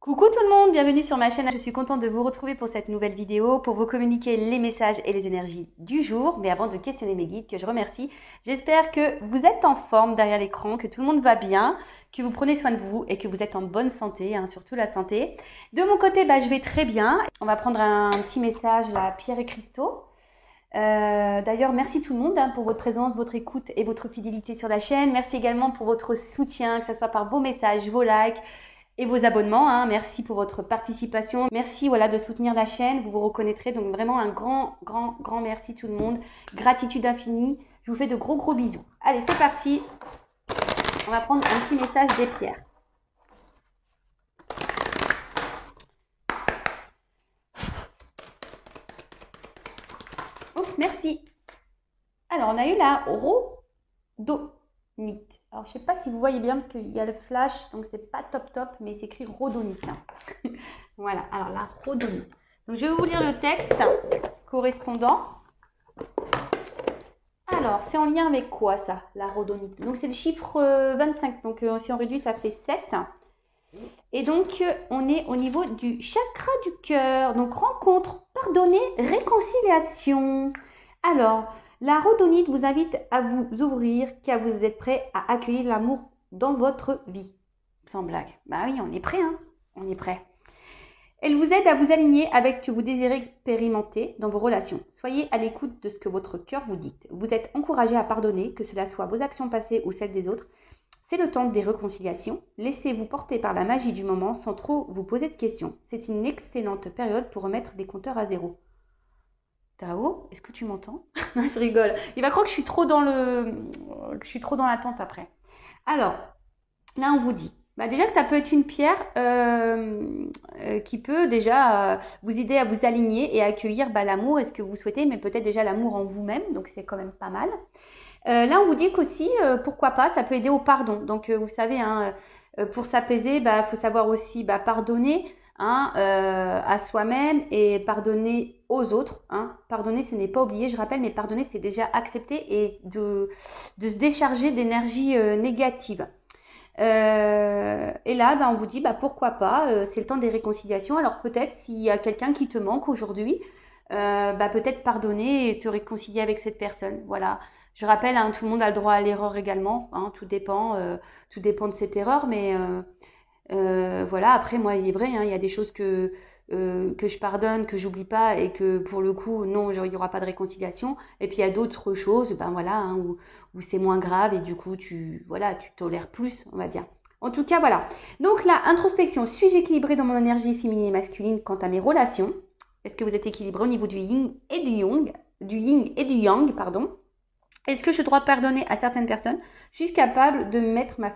Coucou tout le monde, bienvenue sur ma chaîne. Je suis contente de vous retrouver pour cette nouvelle vidéo, pour vous communiquer les messages et les énergies du jour. Mais avant de questionner mes guides, que je remercie, j'espère que vous êtes en forme derrière l'écran, que tout le monde va bien, que vous prenez soin de vous et que vous êtes en bonne santé, surtout la santé. De mon côté, je vais très bien. On va prendre un petit message, la pierre et cristaux. D'ailleurs, merci tout le monde pour votre présence, votre écoute et votre fidélité sur la chaîne. Merci également pour votre soutien, que ce soit par vos messages, vos likes et vos abonnements. Merci pour votre participation. Merci de soutenir la chaîne. Vous vous reconnaîtrez. Donc vraiment un grand merci tout le monde. Gratitude infinie. Je vous fais de gros bisous. Allez, c'est parti. On va prendre un petit message des pierres. Oups, merci. Alors, on a eu la rhodonite. Alors, je ne sais pas si vous voyez bien parce qu'il y a le flash, donc c'est pas top, mais c'est écrit rhodonite. Voilà, alors la rhodonite. Donc, je vais vous lire le texte correspondant. Alors, c'est en lien avec quoi ça, la rhodonite? Donc, c'est le chiffre 25. Donc, si on réduit, ça fait 7. Et donc, on est au niveau du chakra du cœur. Donc, rencontre, pardonner, réconciliation. Alors, la rhodonite vous invite à vous ouvrir car vous êtes prêt à accueillir l'amour dans votre vie. Sans blague. Bah oui, on est prêt, on est prêt. Elle vous aide à vous aligner avec ce que vous désirez expérimenter dans vos relations. Soyez à l'écoute de ce que votre cœur vous dicte. Vous êtes encouragé à pardonner, que cela soit vos actions passées ou celles des autres. C'est le temps des réconciliations. Laissez-vous porter par la magie du moment sans trop vous poser de questions. C'est une excellente période pour remettre les compteurs à zéro. Tao, est-ce que tu m'entends? Je rigole. Il va croire que je suis trop dans l'attente après. Alors, là on vous dit, déjà que ça peut être une pierre qui peut déjà vous aider à vous aligner et à accueillir l'amour et ce que vous souhaitez, mais peut-être déjà l'amour en vous-même, donc c'est quand même pas mal. Là on vous dit qu'aussi, pourquoi pas, ça peut aider au pardon. Donc vous savez, pour s'apaiser, il faut savoir aussi pardonner. À soi-même et pardonner aux autres. Pardonner, ce n'est pas oublier, je rappelle, mais pardonner, c'est déjà accepter et de se décharger d'énergie négative. Et là, on vous dit, pourquoi pas, c'est le temps des réconciliations. Alors peut-être, s'il y a quelqu'un qui te manque aujourd'hui, peut-être pardonner et te réconcilier avec cette personne. Voilà. Je rappelle, tout le monde a le droit à l'erreur également. Tout dépend de cette erreur, mais... voilà, après moi il est vrai, il y a des choses que je pardonne, que j'oublie pas et que pour le coup non, il n'y aura pas de réconciliation. Et puis il y a d'autres choses où c'est moins grave et du coup tu tolères plus, on va dire. En tout cas voilà, donc la introspection, suis-je équilibrée dans mon énergie féminine et masculine quant à mes relations? Est-ce que vous êtes équilibré au niveau du yin et du yang, pardon? Est-ce que je dois pardonner à certaines personnes? Je suis capable de mettre ma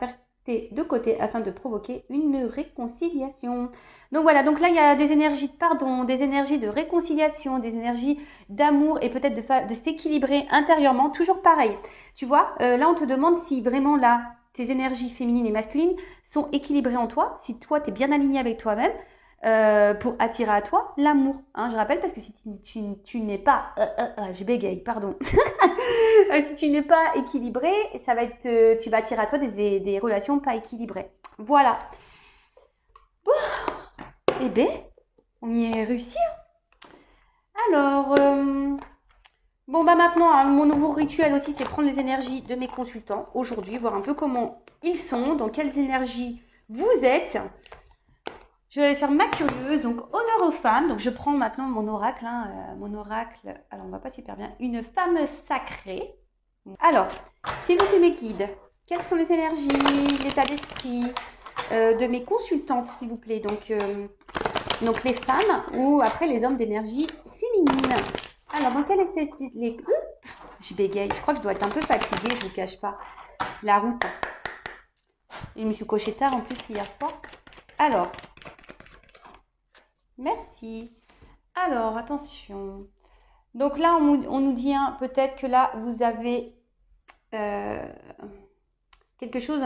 de côté afin de provoquer une réconciliation. Donc voilà, donc là il y a des énergies de pardon, des énergies de réconciliation, des énergies d'amour et peut-être de s'équilibrer intérieurement. Toujours pareil, tu vois, là on te demande si vraiment là tes énergies féminines et masculines sont équilibrées en toi, si toi tu es bien aligné avec toi-même. Pour attirer à toi l'amour. Je rappelle parce que si tu n'es pas... je bégaye, pardon. Si tu n'es pas équilibré, ça va être, tu vas attirer à toi des relations pas équilibrées. Voilà. Eh bien, on y est réussi. Alors, maintenant, mon nouveau rituel aussi, c'est prendre les énergies de mes consultants aujourd'hui, voir un peu comment ils sont, dans quelles énergies vous êtes. Je vais aller faire ma curieuse, donc honneur aux femmes. Donc je prends maintenant mon oracle, alors on va pas super bien, une femme sacrée. Alors, s'il vous plaît mes guides, quelles sont les énergies, l'état d'esprit de mes consultantes, s'il vous plaît. Donc les femmes ou après les hommes d'énergie féminine. Alors, dans quel état d'esprit je bégaye, je crois que je dois être un peu fatiguée, je vous cache pas. La route. Et je me suis couchée tard en plus hier soir. Alors, merci. Alors, attention. Donc là, on nous dit peut-être que là, vous avez quelque chose,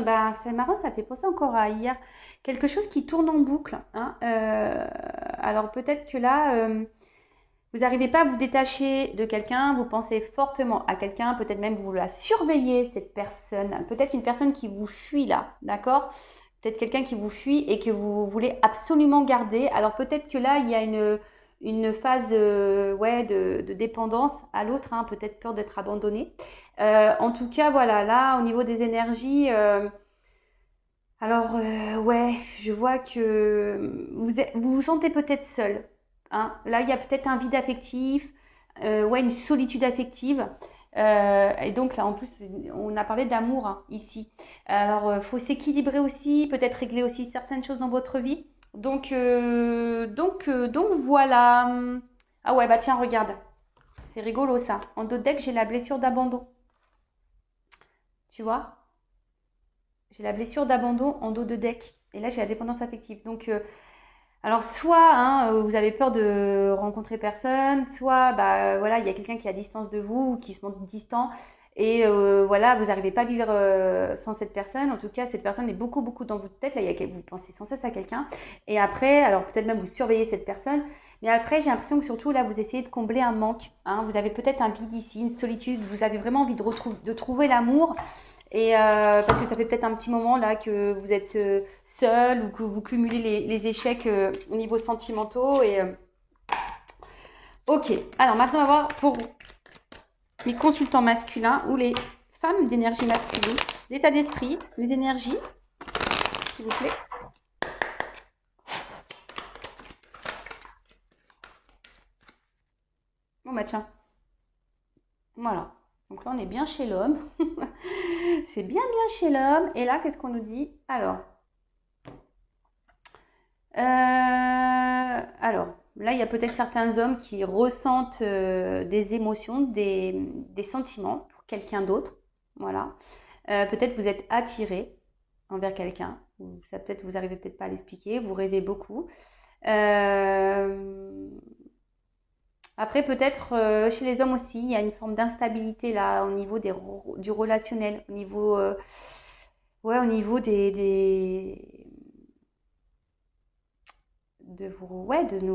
c'est marrant, ça fait penser encore à hier, quelque chose qui tourne en boucle. Alors peut-être que là, vous n'arrivez pas à vous détacher de quelqu'un, vous pensez fortement à quelqu'un, peut-être même vous la surveillez, cette personne, peut-être une personne qui vous fuit là, d'accord? peut-être quelqu'un qui vous fuit et que vous voulez absolument garder. Alors peut-être que là, il y a une phase ouais, de dépendance à l'autre, hein, peut-être peur d'être abandonné. En tout cas, voilà, là, au niveau des énergies, alors ouais, je vois que vous vous sentez peut-être seul. Hein. Là, il y a peut-être un vide affectif, ouais, une solitude affective. Et donc là, en plus, on a parlé d'amour hein, ici. Alors, faut s'équilibrer aussi, peut-être régler aussi certaines choses dans votre vie. Donc voilà. Ah ouais, bah tiens, regarde. C'est rigolo ça. En dos de deck, j'ai la blessure d'abandon. Tu vois? J'ai la blessure d'abandon en dos de deck. Et là, j'ai la dépendance affective. Donc, alors soit hein, vous avez peur de rencontrer personne, soit bah, voilà, il y a quelqu'un qui est à distance de vous ou qui se montre distant. Et voilà, vous n'arrivez pas à vivre sans cette personne. En tout cas, cette personne est beaucoup, beaucoup dans votre tête. Là, vous pensez sans cesse à quelqu'un. Et après, alors peut-être même vous surveillez cette personne. Mais après, j'ai l'impression que surtout là, vous essayez de combler un manque. Hein. Vous avez peut-être un vide ici, une solitude. Vous avez vraiment envie de trouver l'amour. Et parce que ça fait peut-être un petit moment là que vous êtes seul ou que vous cumulez les échecs au niveau sentimentaux. Et ok, alors maintenant on va voir pour les consultants masculins ou les femmes d'énergie masculine, l'état d'esprit, les énergies, s'il vous plaît. Bon bah tiens, voilà. Donc là on est bien chez l'homme. C'est bien chez l'homme. Et là qu'est-ce qu'on nous dit? Alors, là, il y a peut-être certains hommes qui ressentent des émotions, des sentiments pour quelqu'un d'autre. Voilà. Peut-être vous êtes attiré envers quelqu'un. Ou ça peut-être vous arrivez peut-être pas à l'expliquer. Vous rêvez beaucoup. Euh, Après, peut-être chez les hommes aussi, il y a une forme d'instabilité là au niveau du relationnel, au niveau, ouais, au niveau au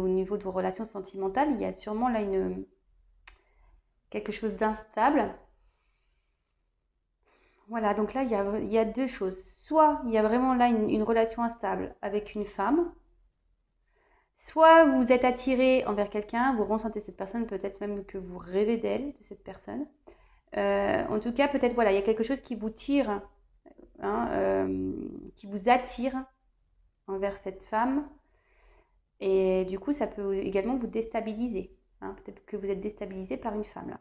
niveau de vos relations sentimentales, il y a sûrement là quelque chose d'instable. Voilà, donc là, il y a deux choses. Soit il y a vraiment là une relation instable avec une femme, soit vous êtes attiré envers quelqu'un, vous ressentez cette personne, peut-être même que vous rêvez d'elle, de cette personne. En tout cas, peut-être voilà, il y a quelque chose qui vous tire, hein, qui vous attire envers cette femme. Et du coup, ça peut également vous déstabiliser. Hein. Peut-être que vous êtes déstabilisé par une femme là.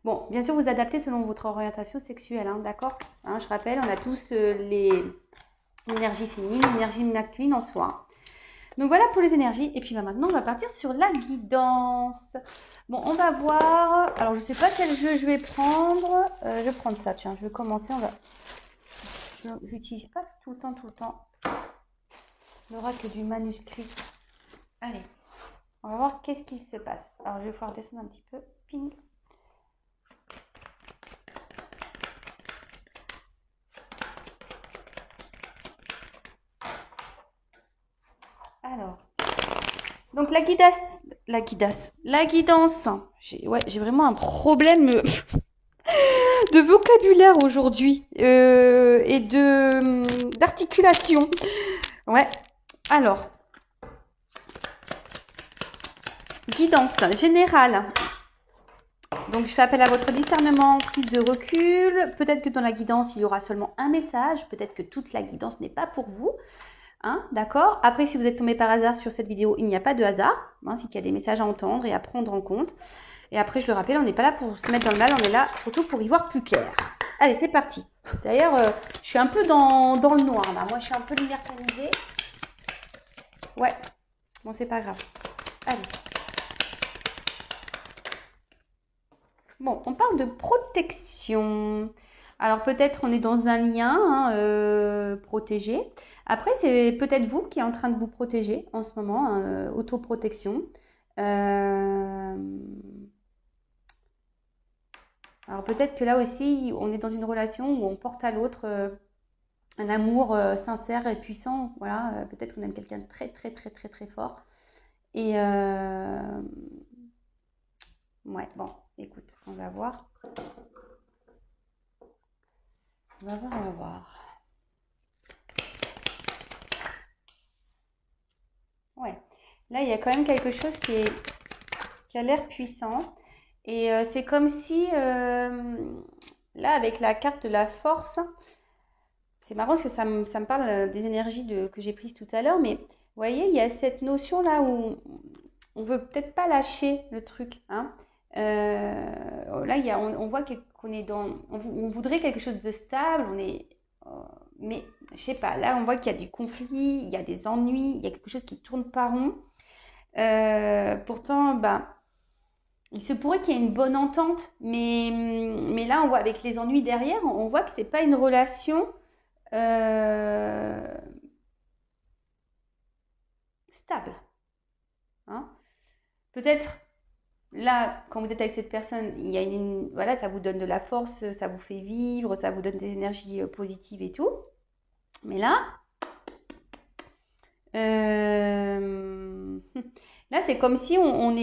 Bon, bien sûr, vous adaptez selon votre orientation sexuelle, hein, d'accord hein, je rappelle, on a tous l'énergie féminine, l'énergie masculine en soi. Donc voilà pour les énergies. Et puis bah, maintenant, on va partir sur la guidance. Bon, on va voir. Alors, je ne sais pas quel jeu je vais prendre. Je vais prendre ça, tiens, je vais commencer. Je n'utilise pas tout le temps. Il n'y aura que du manuscrit. Allez, on va voir qu'est-ce qui se passe. Alors, je vais pouvoir descendre un petit peu. Ping. Alors, donc la guidance. J'ai vraiment un problème de vocabulaire aujourd'hui et d'articulation. Ouais. Alors, guidance générale. Donc, je fais appel à votre discernement, prise de recul. Peut-être que dans la guidance, il y aura seulement un message. Peut-être que toute la guidance n'est pas pour vous. Hein, d'accord. Après, si vous êtes tombé par hasard sur cette vidéo, il n'y a pas de hasard. Hein, c'est qu'il y a des messages à entendre et à prendre en compte. Et après, je le rappelle, on n'est pas là pour se mettre dans le mal, on est là surtout pour y voir plus clair. Allez, c'est parti. D'ailleurs, je suis un peu dans le noir là. Moi, je suis un peu lumière tamisée. Ouais. Bon, c'est pas grave. Allez. Bon, on parle de protection. Alors peut-être on est dans un lien hein, protégé. Après, c'est peut-être vous qui êtes en train de vous protéger en ce moment, hein, autoprotection. Alors peut-être que là aussi, on est dans une relation où on porte à l'autre un amour sincère et puissant. Voilà, peut-être qu'on aime quelqu'un de très très très très très fort. Et ouais, bon, écoute, on va voir. On va voir. Là, il y a quand même quelque chose qui a l'air puissant. Et c'est comme si, là, avec la carte de la force, c'est marrant parce que ça me parle des énergies que j'ai prises tout à l'heure, mais vous voyez, il y a cette notion-là où on veut peut-être pas lâcher le truc, hein. Là, on voit qu'on est on voudrait quelque chose de stable, euh, mais je sais pas, là, on voit qu'il y a du conflit, il y a des ennuis, il y a quelque chose qui tourne pas rond. Pourtant, bah, il se pourrait qu'il y ait une bonne entente, mais là, on voit avec les ennuis derrière, on voit que c'est pas une relation euh, stable, hein. Peut-être là, quand vous êtes avec cette personne, il y a voilà, ça vous donne de la force, ça vous fait vivre, ça vous donne des énergies positives et tout. Mais là, euh, là, c'est comme si on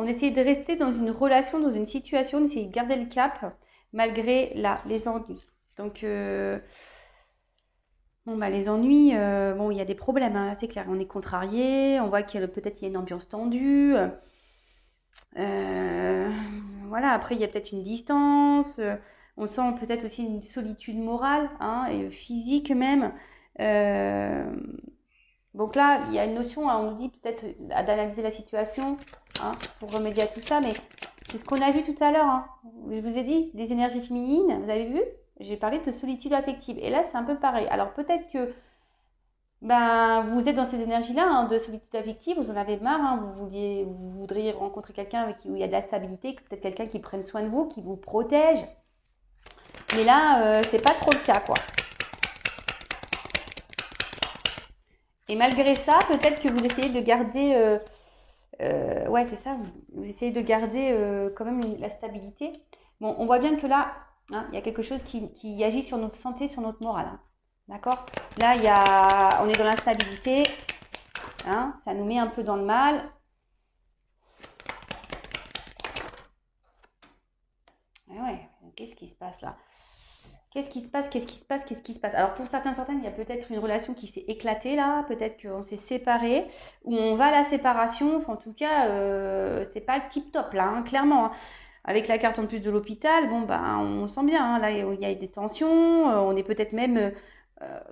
essayait de rester dans une relation, dans une situation, d'essayer de garder le cap malgré les ennuis. Donc, bon, bah, les ennuis, bon, il y a des problèmes, hein, c'est clair. On est contrarié, on voit peut-être il y a une ambiance tendue. Euh, voilà, après, il y a peut-être une distance. On sent peut-être aussi une solitude morale, hein, et physique même. Euh, donc là, il y a une notion, hein, on nous dit peut-être d'analyser la situation, hein, pour remédier à tout ça, mais c'est ce qu'on a vu tout à l'heure, hein. Je vous ai dit, des énergies féminines, vous avez vu? J'ai parlé de solitude affective. Et là, c'est un peu pareil. Alors peut-être que ben, vous êtes dans ces énergies-là, hein, de solitude affective, vous en avez marre, hein, vous voudriez rencontrer quelqu'un où il y a de la stabilité, peut-être quelqu'un qui prenne soin de vous, qui vous protège. Mais là, c'est pas trop le cas, quoi. Et malgré ça, peut-être que vous essayez de garder, ouais, c'est ça, vous essayez de garder quand même la stabilité. Bon, on voit bien que là, hein, il y a quelque chose qui agit sur notre santé, sur notre morale, hein. D'accord? Là, on est dans l'instabilité, hein, ça nous met un peu dans le mal. Et ouais, qu'est-ce qui se passe là? Qu'est-ce qui se passe? Qu'est-ce qui se passe? Qu'est-ce qui se passe? Alors pour certaines, il y a peut-être une relation qui s'est éclatée là, peut-être qu'on s'est séparés, ou on va à la séparation. Enfin, en tout cas, c'est pas le tip top là, hein, clairement, hein. Avec la carte en plus de l'hôpital, bon ben on sent bien, hein, là il y a des tensions, on est peut-être même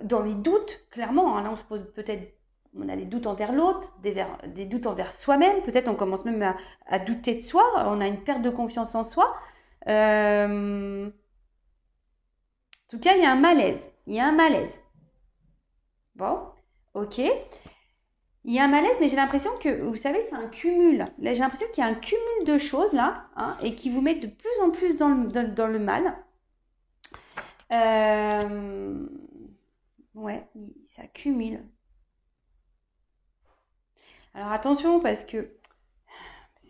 dans les doutes, clairement, hein. Là on se pose peut-être, on a des doutes envers l'autre, des doutes envers soi-même, peut-être on commence même à douter de soi, on a une perte de confiance en soi. En tout cas, il y a un malaise. Il y a un malaise. Bon, ok. Il y a un malaise, mais j'ai l'impression que, vous savez, c'est un cumul. Là, j'ai l'impression qu'il y a un cumul de choses là, hein, et qui vous met de plus en plus dans le mal. Euh, ouais, ça cumule. Alors attention, parce que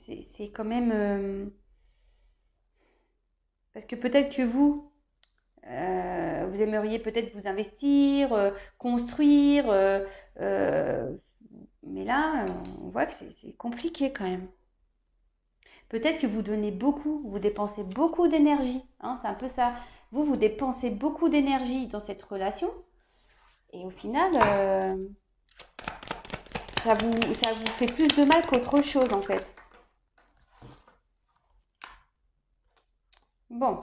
c'est quand même... parce que peut-être que vous aimeriez peut-être vous investir, construire, mais là, on voit que c'est compliqué quand même. Peut-être que vous donnez beaucoup, vous dépensez beaucoup d'énergie, hein, c'est un peu ça. Vous dépensez beaucoup d'énergie dans cette relation, et au final, ça vous fait plus de mal qu'autre chose en fait. Bon,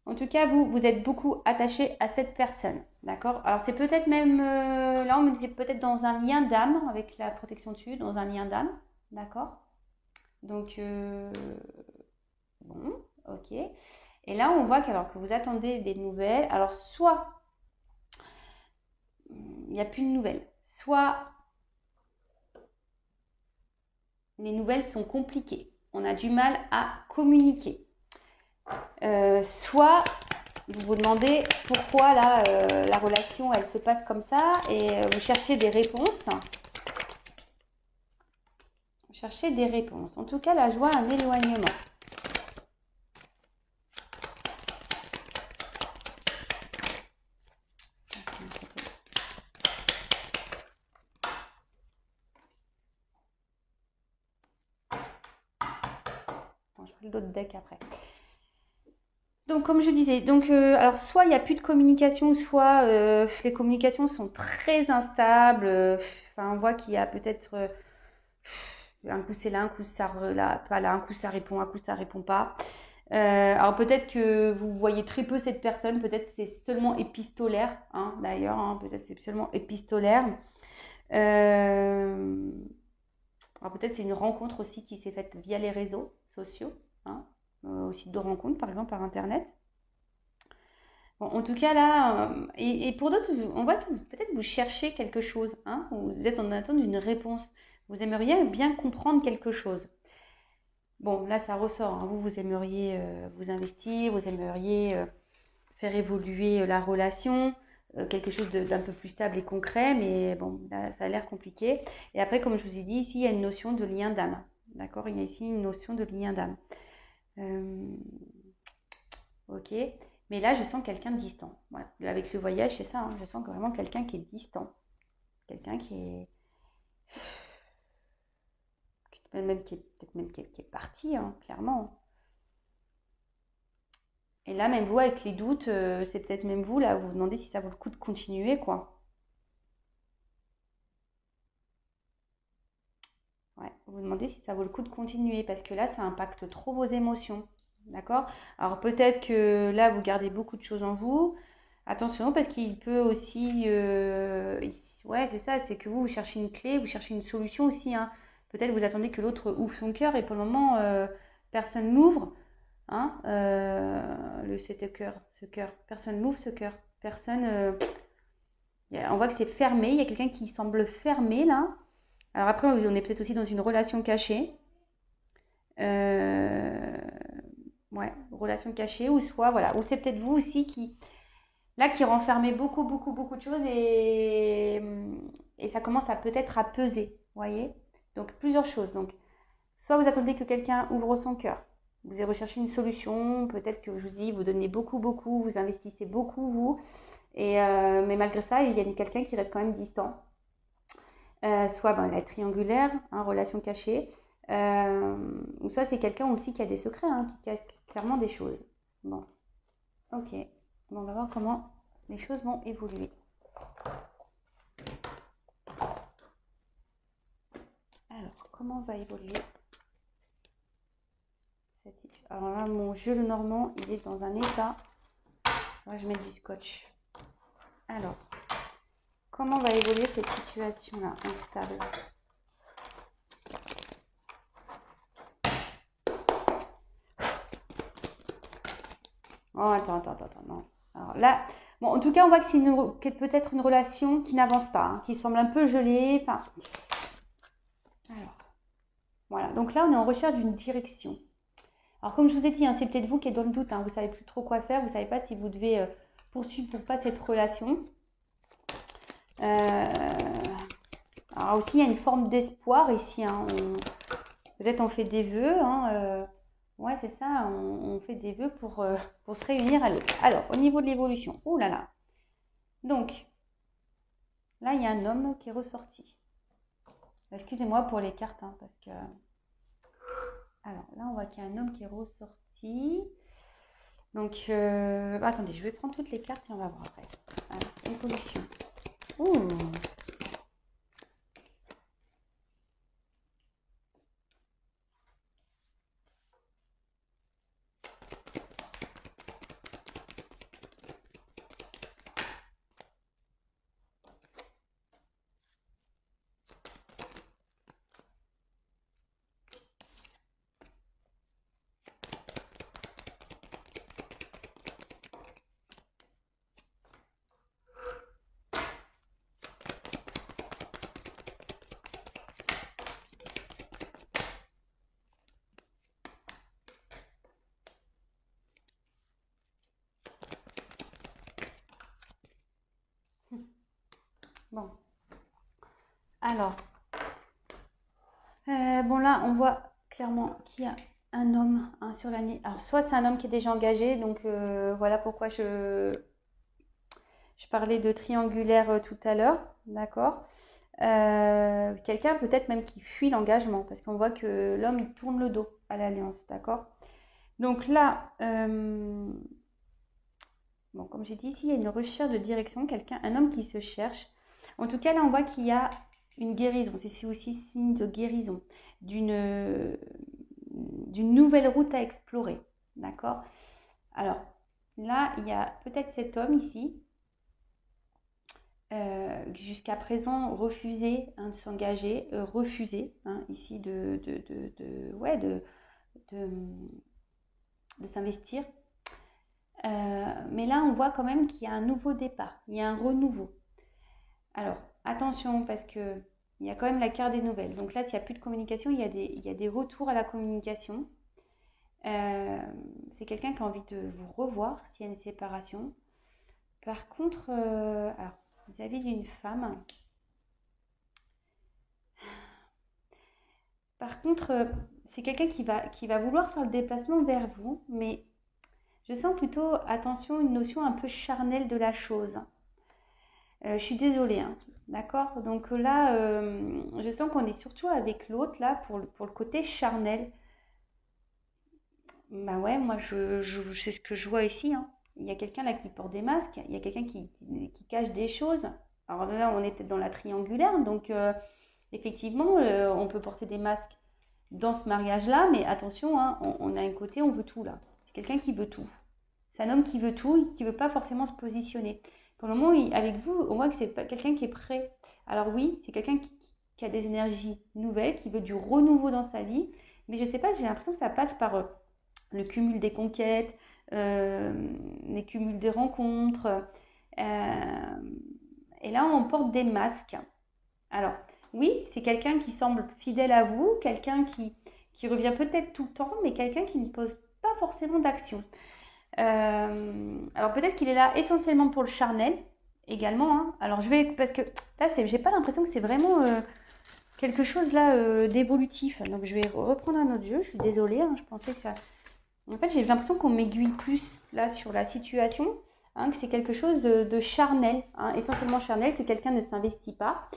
en tout cas, vous êtes beaucoup attaché à cette personne, d'accord? Alors c'est peut-être même, là on me disait peut-être dans un lien d'âme, avec la protection dessus, dans un lien d'âme, d'accord? Donc, bon, ok. Et là, on voit que vous attendez des nouvelles, alors soit il n'y a plus de nouvelles, soit les nouvelles sont compliquées, on a du mal à communiquer. Soit vous vous demandez pourquoi là la relation elle se passe comme ça et vous cherchez des réponses. Vous cherchez des réponses. En tout cas, la joie, un éloignement. Bon, je ferai d'autres decks après. Donc, comme je disais, donc, alors soit il n'y a plus de communication, soit les communications sont très instables. Enfin, on voit qu'il y a peut-être un coup c'est là, un coup ça là, pas là, un coup ça répond, un coup ça répond pas. Alors peut-être que vous voyez très peu cette personne, peut-être c'est seulement épistolaire, hein, d'ailleurs, hein, peut-être c'est seulement épistolaire. Euh, alors peut-être c'est une rencontre aussi qui s'est faite via les réseaux sociaux, hein, au site de rencontre par exemple par internet. Bon, en tout cas là, et pour d'autres, on voit que peut-être vous cherchez quelque chose, hein, vous êtes en attente d'une réponse, vous aimeriez bien comprendre quelque chose. Bon, là ça ressort, hein, vous aimeriez vous investir, vous aimeriez faire évoluer la relation, quelque chose d'un peu plus stable et concret, mais bon, là, ça a l'air compliqué. Et après, comme je vous ai dit, ici, il y a une notion de lien d'âme. D'accord? Il y a ici une notion de lien d'âme. Euh, ok. Mais là, je sens quelqu'un de distant. Voilà. Avec le voyage, c'est ça, hein, je sens vraiment quelqu'un qui est distant. Quelqu'un qui est. Peut-être même qui est parti, hein, clairement. Et là, même vous, avec les doutes, c'est peut-être même vous, là, vous vous demandez si ça vaut le coup de continuer, quoi. Ouais, vous vous demandez si ça vaut le coup de continuer parce que là, ça impacte trop vos émotions. D'accord? Alors peut-être que là, vous gardez beaucoup de choses en vous. Attention parce qu'il peut aussi... ouais, c'est ça, c'est que vous cherchez une clé, vous cherchez une solution aussi, hein. Peut-être vous attendez que l'autre ouvre son cœur et pour le moment, personne n'ouvre. Hein, ce cœur. Personne n'ouvre ce cœur. Personne... on voit que c'est fermé. Il y a quelqu'un qui semble fermé là. Alors après, on est peut-être aussi dans une relation cachée. Euh, ouais, relation cachée, ou soit, voilà, ou c'est peut-être vous aussi qui renfermez beaucoup, beaucoup, beaucoup de choses et ça commence à peut-être à peser, vous voyez? Donc plusieurs choses. Donc, soit vous attendez que quelqu'un ouvre son cœur, vous avez recherché une solution, peut-être que je vous dis, vous donnez beaucoup, beaucoup, vous investissez beaucoup, vous, mais malgré ça, il y a quelqu'un qui reste quand même distant. Soit la triangulaire, hein, relation cachée, ou soit c'est quelqu'un aussi qui a des secrets, hein, qui cache clairement des choses. Bon, ok. Bon, on va voir comment les choses vont évoluer. Alors, comment va évoluer cette situation? Alors là, mon jeu le normand, il est dans un état. Moi, je mets du scotch. Alors, comment va évoluer cette situation-là, instable? Oh, attends, non. Alors là, bon, en tout cas, on voit que c'est peut-être une relation qui n'avance pas, hein, qui semble un peu gelée. Enfin, alors, voilà. Donc là, on est en recherche d'une direction. Alors, comme je vous ai dit, hein, c'est peut-être vous qui êtes dans le doute, hein, vous ne savez plus trop quoi faire, vous ne savez pas si vous devez poursuivre ou pas cette relation. Alors aussi, il y a une forme d'espoir ici, hein. Peut-être on fait des vœux, hein, ouais, c'est ça, on fait des vœux pour se réunir à l'autre. Alors, au niveau de l'évolution, oh là là. Donc, là, il y a un homme qui est ressorti. Excusez-moi pour les cartes, hein, parce que... Alors, là, on voit qu'il y a un homme qui est ressorti. Donc, attendez, je vais prendre toutes les cartes et on va voir après. Alors, évolution. Ouh. Bon, alors, bon là, on voit clairement qu'il y a un homme, hein, sur l'année. Alors, soit c'est un homme qui est déjà engagé, donc voilà pourquoi je parlais de triangulaire tout à l'heure, d'accord? Quelqu'un peut-être même qui fuit l'engagement, parce qu'on voit que l'homme il tourne le dos à l'alliance, d'accord? Donc là, Bon, comme j'ai dit ici, il y a une recherche de direction, un homme qui se cherche. En tout cas, là, on voit qu'il y a une guérison. C'est aussi signe de guérison, d'une nouvelle route à explorer. D'accord? Alors, là, il y a peut-être cet homme ici, qui jusqu'à présent refusait de s'engager, refusé ici de s'investir. Mais là, on voit quand même qu'il y a un nouveau départ, il y a un renouveau. Alors, attention, parce que il y a quand même la carte des nouvelles. Donc là, s'il n'y a plus de communication, il y a des retours à la communication. C'est quelqu'un qui a envie de vous revoir s'il y a une séparation. Par contre, alors, vis-à-vis d'une femme, par contre, c'est quelqu'un qui va vouloir faire le déplacement vers vous, mais je sens plutôt, attention, une notion un peu charnelle de la chose. Je suis désolée, hein, d'accord? Donc là, je sens qu'on est surtout avec l'autre, là, pour le côté charnel. Bah ouais, moi, c'est ce que je vois ici, hein. Il y a quelqu'un là qui porte des masques, il y a quelqu'un qui cache des choses. Alors là, on est peut-être dans la triangulaire, donc effectivement, on peut porter des masques dans ce mariage-là, mais attention, hein, on a un côté, on veut tout là. C'est quelqu'un qui veut tout. C'est un homme qui veut tout et qui ne veut pas forcément se positionner. Pour le moment, avec vous, on voit que c'est pas quelqu'un qui est prêt. Alors oui, c'est quelqu'un qui a des énergies nouvelles, qui veut du renouveau dans sa vie, mais je ne sais pas, j'ai l'impression que ça passe par le cumul des conquêtes, les cumuls des rencontres. Et là, on porte des masques. Alors, oui, c'est quelqu'un qui semble fidèle à vous, quelqu'un qui revient peut-être tout le temps, mais quelqu'un qui ne pose pas forcément d'action. Alors peut-être qu'il est là essentiellement pour le charnel également, hein. Alors parce que là, j'ai pas l'impression que c'est vraiment quelque chose là d'évolutif. Donc je vais reprendre un autre jeu. Je suis désolée, hein, je pensais que ça. En fait, j'ai l'impression qu'on m'aiguille plus là sur la situation, hein, que c'est quelque chose de charnel, hein, essentiellement charnel, que quelqu'un ne s'investit pas.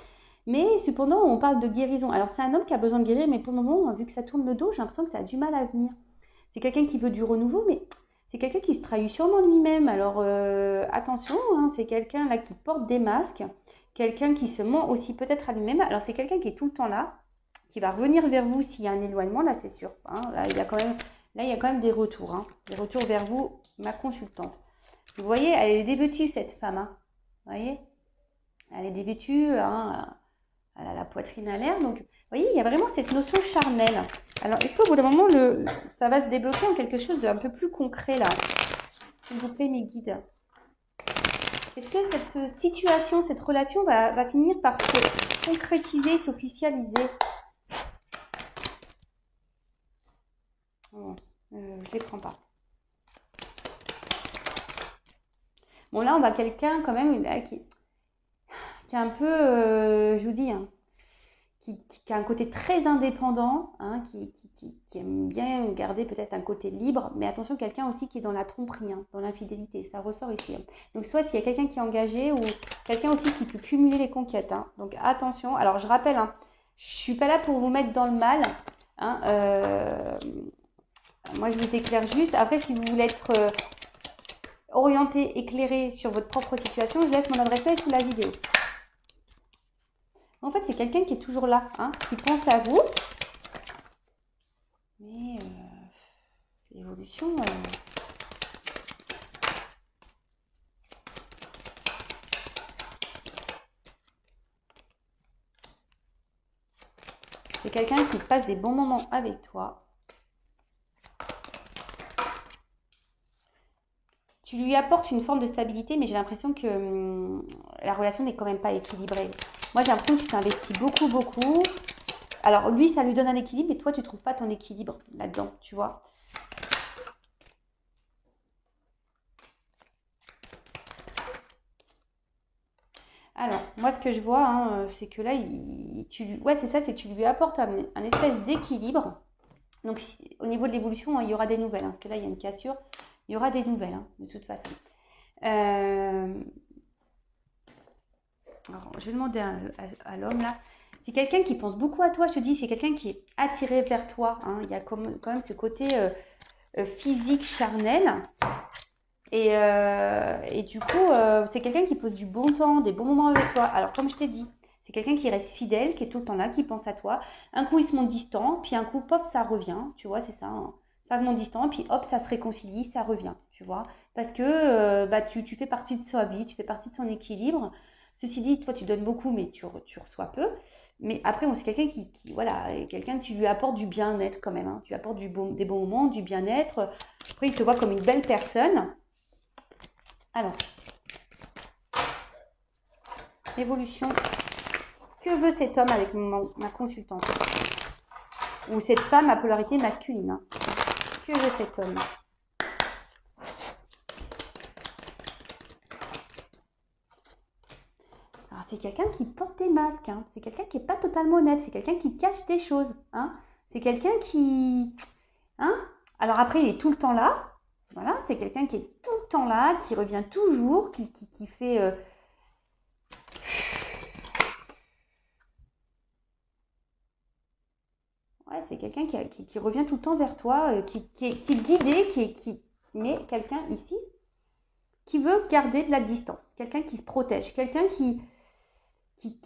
Mais cependant, on parle de guérison. Alors c'est un homme qui a besoin de guérir, mais pour le moment, vu que ça tourne le dos, j'ai l'impression que ça a du mal à venir. C'est quelqu'un qui veut du renouveau, mais c'est quelqu'un qui se trahit sûrement lui-même. Alors attention, hein, c'est quelqu'un là qui porte des masques, quelqu'un qui se ment aussi peut-être à lui-même. Alors c'est quelqu'un qui est tout le temps là, qui va revenir vers vous s'il y a un éloignement, là c'est sûr, hein. Là, il y a quand même des retours, hein, des retours vers vous, ma consultante. Vous voyez, elle est dévêtue cette femme, hein. Vous voyez, elle est dévêtue, hein, elle a la poitrine à l'air. Donc, vous voyez, il y a vraiment cette notion charnelle. Alors, est-ce qu'au bout d'un moment, ça va se débloquer en quelque chose d'un peu plus concret, là? S'il vous plaît, mes guides. Est-ce que cette situation, cette relation va finir par se concrétiser, s'officialiser? Oh, je ne les prends pas. Bon, là, on va quelqu'un quand même là, qui est un peu, je vous dis, hein, qui a un côté très indépendant, hein, qui aime bien garder peut-être un côté libre, mais attention, quelqu'un aussi qui est dans la tromperie, hein, dans l'infidélité, ça ressort ici, hein. Donc soit s'il y a quelqu'un qui est engagé ou quelqu'un aussi qui peut cumuler les conquêtes, hein. Donc attention, alors je rappelle, hein, je ne suis pas là pour vous mettre dans le mal, hein, moi je vous éclaire juste. Après, si vous voulez être orienté, éclairé sur votre propre situation, je laisse mon adresse mail sous la vidéo. En fait, c'est quelqu'un qui est toujours là, hein, qui pense à vous. Mais l'évolution... c'est quelqu'un qui passe des bons moments avec toi. Tu lui apportes une forme de stabilité, mais j'ai l'impression que la relation n'est quand même pas équilibrée. Moi, j'ai l'impression que tu t'investis beaucoup, beaucoup. Alors, lui, ça lui donne un équilibre, et toi, tu ne trouves pas ton équilibre là-dedans, tu vois. Alors, moi, ce que je vois, hein, c'est que là, ouais, c'est ça, c'est que tu lui apportes un espèce d'équilibre. Donc, au niveau de l'évolution, il y aura des nouvelles, hein, parce que là, il y a une cassure. Il y aura des nouvelles, hein, de toute façon. Alors, je vais demander à l'homme, là. C'est quelqu'un qui pense beaucoup à toi, je te dis. C'est quelqu'un qui est attiré vers toi, hein. Il y a quand même ce côté physique, charnel. Et du coup, c'est quelqu'un qui pose du bon temps, des bons moments avec toi. Alors, comme je t'ai dit, c'est quelqu'un qui reste fidèle, qui est tout le temps là, qui pense à toi. Un coup, il se montre distant, puis un coup, pop, ça revient. Tu vois, c'est ça. Hein. Ça se montre distant, puis hop, ça se réconcilie, ça revient. Tu vois, parce que tu fais partie de sa vie, tu fais partie de son équilibre. Ceci dit, toi, tu donnes beaucoup, mais tu reçois peu. Mais après, c'est quelqu'un voilà, quelqu'un, tu lui apportes du bien-être quand même. Hein. Tu lui apportes des bons moments, du bien-être. Après, il te voit comme une belle personne. Alors, évolution. Que veut cet homme avec ma consultante? Ou cette femme à polarité masculine. Hein. Que veut cet homme? Alors, c'est quelqu'un qui porte des masques. Hein. C'est quelqu'un qui n'est pas totalement honnête. C'est quelqu'un qui cache des choses. Hein. C'est quelqu'un qui... Hein. Alors après, il est tout le temps là. Voilà, c'est quelqu'un qui est tout le temps là, qui revient toujours, qui fait... Ouais, c'est quelqu'un qui revient tout le temps vers toi, qui est guidé, mais quelqu'un ici qui veut garder de la distance, quelqu'un qui se protège, quelqu'un qui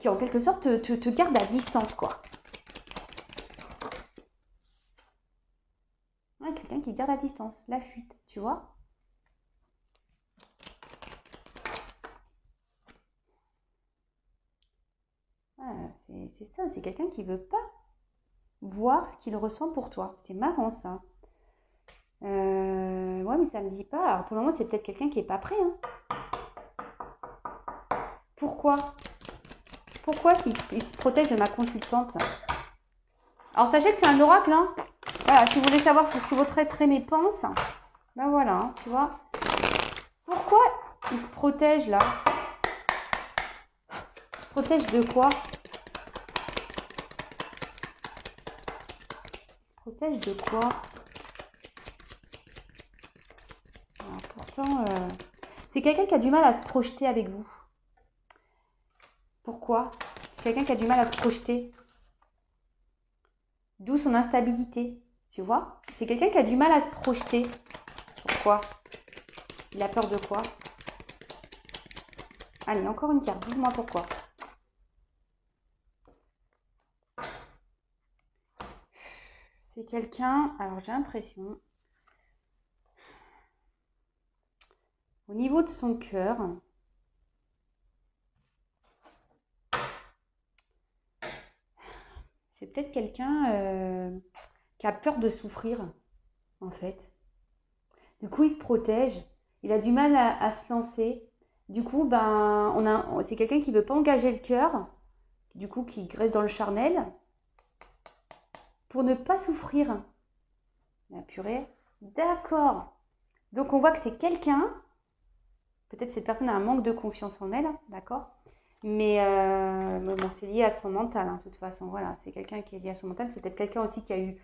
en quelque sorte te garde à distance, quoi. Ouais, quelqu'un qui garde à distance, la fuite, tu vois. Ouais, c'est ça, c'est quelqu'un qui veut pas voir ce qu'il ressent pour toi. C'est marrant, ça. Ouais, mais ça me dit pas. Alors, pour le moment, c'est peut-être quelqu'un qui est pas prêt. Hein. Pourquoi s'il se protège de ma consultante? Alors, sachez que c'est un oracle. Hein. Voilà, si vous voulez savoir ce que votre être aimé pense, ben voilà, hein, tu vois. Pourquoi il se protège là? Il se protège de quoi? Il se protège de quoi? Alors, pourtant, c'est quelqu'un qui a du mal à se projeter avec vous. Pourquoi? C'est quelqu'un qui a du mal à se projeter. D'où son instabilité, tu vois? C'est quelqu'un qui a du mal à se projeter. Pourquoi? Il a peur de quoi? Allez, encore une carte, dis-moi pourquoi. C'est quelqu'un, alors j'ai l'impression, au niveau de son cœur, c'est peut-être quelqu'un qui a peur de souffrir, en fait. Du coup, il se protège, il a du mal à se lancer. Du coup, c'est quelqu'un qui ne veut pas engager le cœur, du coup, qui reste dans le charnel, pour ne pas souffrir. La purée. D'accord. Donc, on voit que c'est quelqu'un, peut-être cette personne a un manque de confiance en elle, d'accord? Mais bon, c'est lié à son mental, hein, de toute façon. Voilà, c'est quelqu'un qui est lié à son mental. C'est peut-être quelqu'un aussi qui a eu,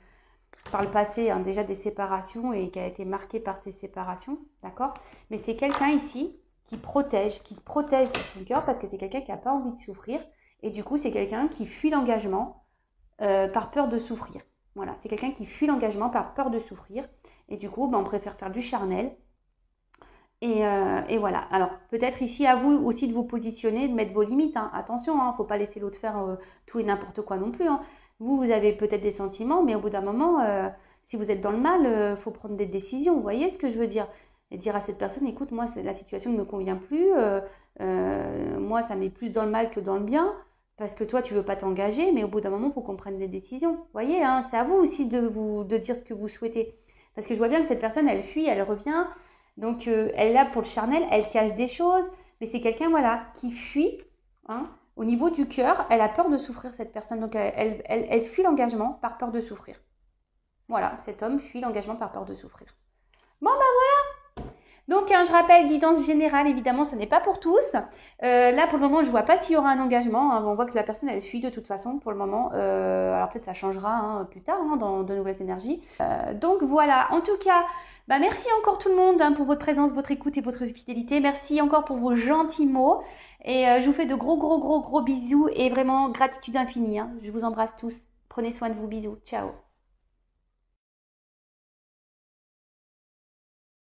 par le passé, hein, déjà des séparations et qui a été marqué par ces séparations, d'accord? Mais c'est quelqu'un ici qui se protège de son cœur parce que c'est quelqu'un qui n'a pas envie de souffrir. Et du coup, c'est quelqu'un qui fuit l'engagement par peur de souffrir. Voilà, c'est quelqu'un qui fuit l'engagement par peur de souffrir. Et du coup, on préfère faire du charnel. Et voilà. Alors, peut-être ici, à vous aussi de vous positionner, de mettre vos limites. Hein. Attention, il ne faut pas laisser l'autre faire tout et n'importe quoi non plus. Hein. Vous avez peut-être des sentiments, mais au bout d'un moment, si vous êtes dans le mal, il faut prendre des décisions. Vous voyez ce que je veux dire? Et dire à cette personne, écoute, moi, la situation ne me convient plus. Moi, ça met plus dans le mal que dans le bien. Parce que toi, tu ne veux pas t'engager, mais au bout d'un moment, il faut qu'on prenne des décisions. Vous voyez, hein, c'est à vous aussi de dire ce que vous souhaitez. Parce que je vois bien que cette personne, elle fuit, elle revient. Donc, elle est là pour le charnel, elle cache des choses. Mais c'est quelqu'un, voilà, qui fuit. Hein, au niveau du cœur, elle a peur de souffrir, cette personne. Donc, elle fuit l'engagement par peur de souffrir. Voilà, cet homme fuit l'engagement par peur de souffrir. Bon, ben voilà. Donc, je rappelle, guidance générale, évidemment, ce n'est pas pour tous. Là, pour le moment, je ne vois pas s'il y aura un engagement. Hein. On voit que la personne, elle suit de toute façon pour le moment. Alors, peut-être ça changera hein, plus tard hein, dans de nouvelles énergies. Donc, voilà. En tout cas, merci encore tout le monde hein, pour votre présence, votre écoute et votre fidélité. Merci encore pour vos gentils mots. Et je vous fais de gros bisous et vraiment gratitude infinie. Hein. Je vous embrasse tous. Prenez soin de vous. Bisous. Ciao.